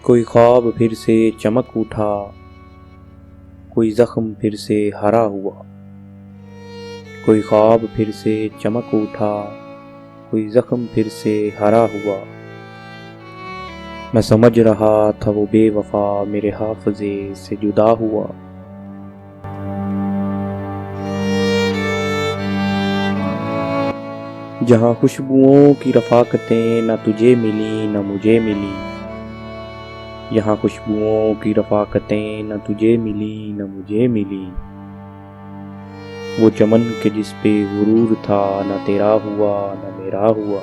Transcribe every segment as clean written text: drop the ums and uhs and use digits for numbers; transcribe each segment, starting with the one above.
कोई ख्वाब फिर से चमक उठा, कोई जख्म फिर से हरा हुआ। कोई ख्वाब फिर से चमक उठा, कोई जख्म फिर से हरा हुआ। मैं समझ रहा था वो बेवफा मेरे हाफ़िज़े से जुदा हुआ। जहाँ खुशबुओं की रफ़ाकतें न तुझे मिली न मुझे मिली, यहाँ खुशबुओं की रफ़ाकतें न तुझे मिली न मुझे मिली। वो चमन के जिस पे गुरूर था, न तेरा हुआ न मेरा हुआ।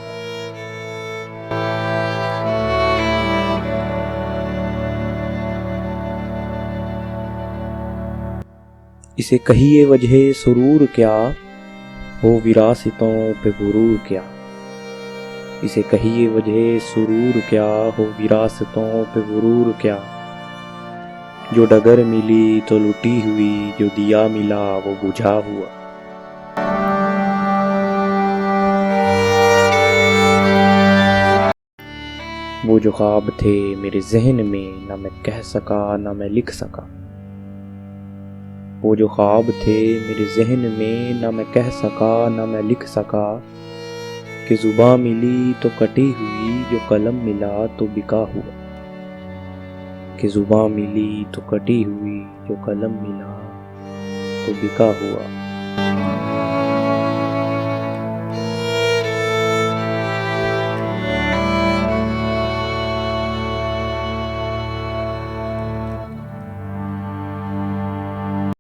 इसे कहिए वजह सुरूर क्या, हो विरासतों पे गुरूर क्या। इसे कहिए वजह सुरूर क्या, हो विरासतों पे गुरूर क्या। जो डगर मिली तो लुटी हुई, जो दिया मिला वो बुझा हुआ। वो जो ख्वाब थे मेरे जहन में, ना मैं कह सका ना मैं लिख सका। वो जो ख्वाब थे मेरे जहन में, ना मैं कह सका ना मैं लिख सका। कि जुबां मिली तो कटी हुई, जो कलम मिला तो बिका हुआ। कि जुबां मिली तो कटी हुई, जो कलम मिला तो बिका हुआ।